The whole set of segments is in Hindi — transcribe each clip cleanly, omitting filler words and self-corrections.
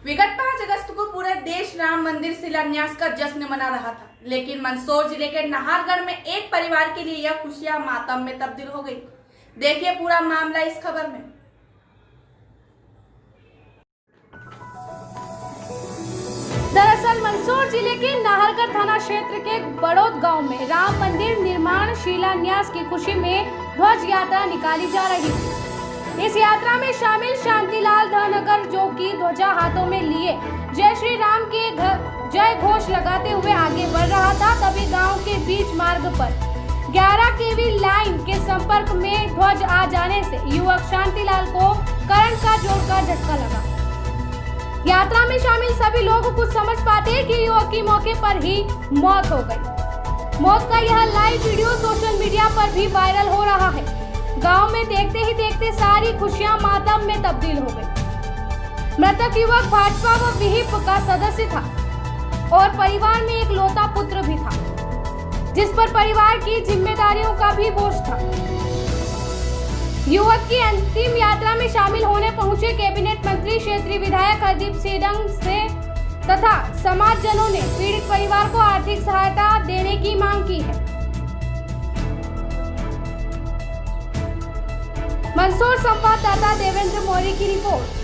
विगत 5 अगस्त को पूरे देश राम मंदिर शिलान्यास का जश्न मना रहा था, लेकिन मंदसौर जिले के नाहरगढ़ में एक परिवार के लिए यह खुशियां मातम में तब्दील हो गई। देखिए पूरा मामला इस खबर में। दरअसल मंदसौर जिले के नाहरगढ़ थाना क्षेत्र के बड़ौद गांव में राम मंदिर निर्माण शिलान्यास की खुशी में ध्वज यात्रा निकाली जा रही थी। इस यात्रा में शामिल शांतिलाल धनगर, जो की ध्वजा हाथों में लिए जय श्री राम के जय घोष लगाते हुए आगे बढ़ रहा था। तभी गांव के बीच मार्ग पर 11 केवी लाइन के संपर्क में ध्वज आ जाने से युवक शांतिलाल को करंट का जोर का झटका लगा। यात्रा में शामिल सभी लोग कुछ समझ पाते कि युवक की मौके पर ही मौत हो गई। मौत का यह लाइव वीडियो सोशल मीडिया पर भी वायरल हो रहा है। गांव में देखते ही देखते सारी खुशियां मातम में तब्दील हो गई। मृतक युवक भाजपा व विहिप का सदस्य था और परिवार में एक लौता पुत्र भी था, जिस पर परिवार की जिम्मेदारियों का भी बोझ था। युवक की अंतिम यात्रा में शामिल होने पहुंचे कैबिनेट मंत्री क्षेत्रीय विधायक हरदीप सिंह से तथा समाजजनों ने पीड़ित परिवार को आर्थिक सहायता देने की मांग की है। मंदसौर संवाददाता देवेंद्र मौर्य की रिपोर्ट।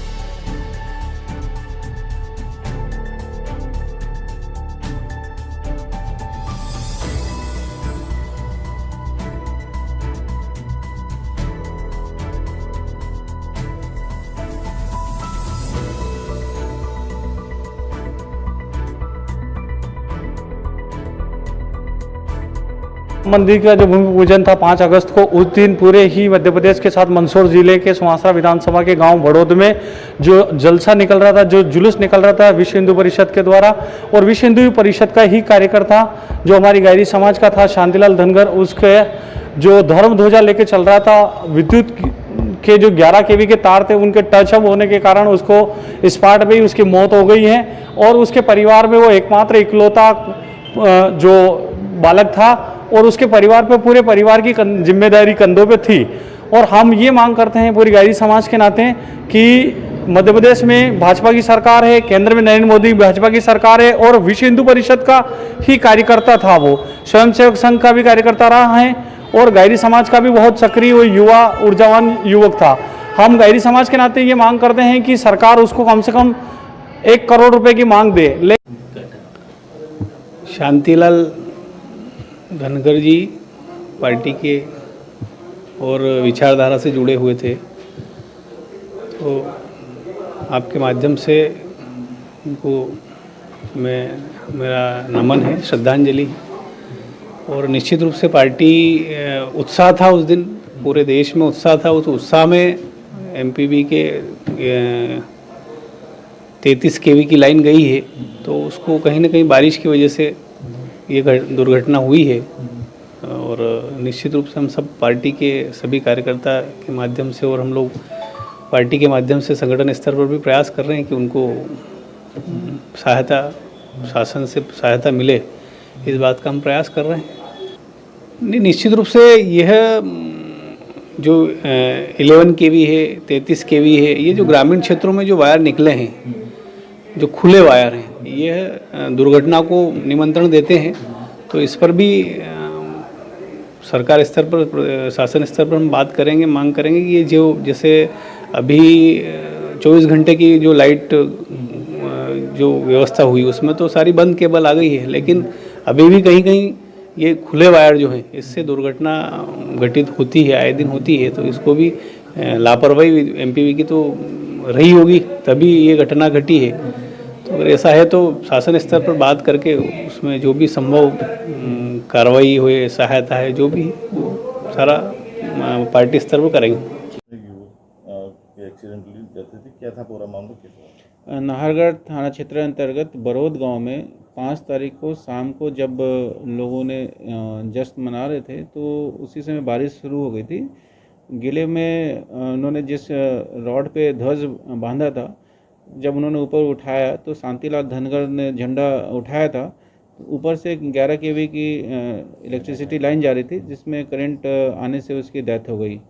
मंदिर का जो भूमि पूजन था 5 अगस्त को, उस दिन पूरे ही मध्य प्रदेश के साथ मंदसौर जिले के सुवासरा विधानसभा के गांव बड़ौद में जो जलसा निकल रहा था, जो जुलूस निकल रहा था विश्व हिंदू परिषद के द्वारा, और विश्व हिंदू परिषद का ही कार्यकर्ता जो हमारी गायरी समाज का था शांतिलाल धनगर, उसके जो धर्म ध्वजा लेके चल रहा था, विद्युत के जो 11 केवी के तार थे उनके टचअप होने के कारण उसको स्पॉट पे ही उसकी मौत हो गई है। और उसके परिवार में वो एकमात्र इकलौता जो बालक था और उसके परिवार पे पूरे परिवार की जिम्मेदारी कंधों पे थी। और हम ये मांग करते हैं पूरी गायरी समाज के नाते कि मध्य प्रदेश में भाजपा की सरकार है, केंद्र में नरेंद्र मोदी भाजपा की सरकार है, और विश्व हिंदू परिषद का ही कार्यकर्ता था, वो स्वयंसेवक संघ का भी कार्यकर्ता रहा है और गायरी समाज का भी बहुत सक्रिय वो युवा ऊर्जावान युवक था। हम गायरी समाज के नाते ये मांग करते हैं कि सरकार उसको कम से कम 1 करोड़ रुपए की मांग दे। शांतिलाल धनगर जी पार्टी के और विचारधारा से जुड़े हुए थे, तो आपके माध्यम से उनको मेरा नमन है, श्रद्धांजलि। और निश्चित रूप से पार्टी उत्साह था उस दिन, पूरे देश में उत्साह था। उस उत्साह में एमपीबी के 33 केवी की लाइन गई है, तो उसको कहीं ना कहीं बारिश की वजह से ये दुर्घटना हुई है। और निश्चित रूप से हम सब पार्टी के सभी कार्यकर्ता के माध्यम से और हम लोग पार्टी के माध्यम से संगठन स्तर पर भी प्रयास कर रहे हैं कि उनको सहायता, शासन से सहायता मिले, इस बात का हम प्रयास कर रहे हैं। नहीं, निश्चित रूप से यह जो 11 केवी है, 33 केवी है, ये जो ग्रामीण क्षेत्रों में जो वायर निकले हैं, जो खुले वायर हैं, यह दुर्घटना को निमंत्रण देते हैं। तो इस पर भी सरकार स्तर पर, शासन स्तर पर हम बात करेंगे, मांग करेंगे कि ये जो जैसे अभी 24 घंटे की जो लाइट जो व्यवस्था हुई उसमें तो सारी बंद केबल आ गई है, लेकिन अभी भी कहीं कहीं ये खुले वायर जो हैं, इससे दुर्घटना घटित होती है, आए दिन होती है। तो इसको भी लापरवाही एमपीवी की तो रही होगी, तभी ये घटना घटी है। तो अगर ऐसा है तो शासन स्तर पर बात करके उसमें जो भी संभव कार्रवाई हुए, सहायता है, जो भी वो सारा पार्टी स्तर पर करेंगे। क्या था पूरा मामला? नाहरगढ़ थाना क्षेत्र अंतर्गत बड़ौद गांव में 5 तारीख को शाम को जब लोगों ने जश्न मना रहे थे, तो उसी समय बारिश शुरू हो गई थी। गिले में उन्होंने जिस रॉड पे ध्वज बांधा था, जब उन्होंने ऊपर उठाया तो शांतिलाल धनगर ने झंडा उठाया था। ऊपर से 11 केवी की इलेक्ट्रिसिटी लाइन जा रही थी, जिसमें करंट आने से उसकी डेथ हो गई।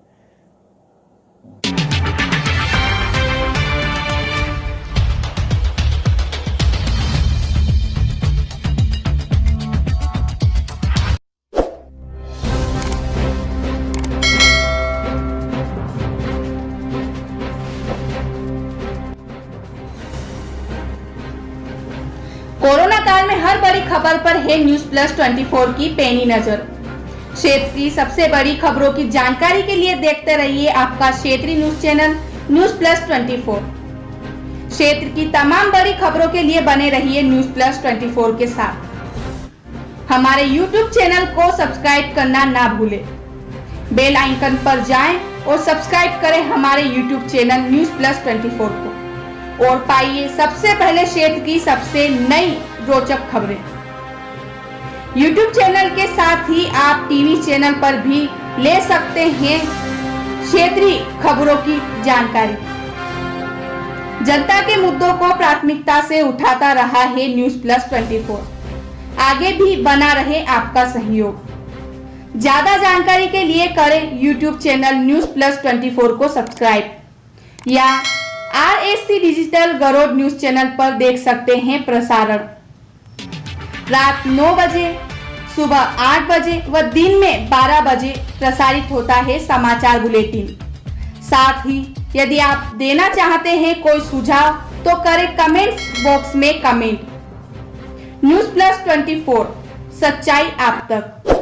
हर बड़ी खबर पर है न्यूज प्लस 24 की पैनी नजर। क्षेत्र की सबसे बड़ी खबरों की जानकारी के लिए देखते रहिए आपका क्षेत्रीय न्यूज चैनल न्यूज प्लस 24। क्षेत्र की तमाम बड़ी खबरों के लिए बने रहिए न्यूज प्लस 24 के साथ। हमारे YouTube चैनल को सब्सक्राइब करना ना भूलें। बेल आइकन पर जाएं और सब्सक्राइब करें हमारे YouTube चैनल न्यूज प्लस 24 को और पाइए सबसे पहले क्षेत्र की सबसे नई रोचक खबरें। YouTube चैनल के साथ ही आप टीवी चैनल पर भी ले सकते हैं क्षेत्रीय खबरों की जानकारी। जनता के मुद्दों को प्राथमिकता से उठाता रहा है न्यूज प्लस 24। आगे भी बना रहे आपका सहयोग। ज्यादा जानकारी के लिए करें YouTube चैनल न्यूज प्लस 24 को सब्सक्राइब या RSC digital Garod news channel पर देख सकते हैं प्रसारण। रात 9 बजे, सुबह 8 बजे व दिन में 12 बजे प्रसारित होता है समाचार बुलेटिन। साथ ही यदि आप देना चाहते हैं कोई सुझाव तो करें कमेंट बॉक्स में कमेंट। न्यूज प्लस 24, सच्चाई आप तक।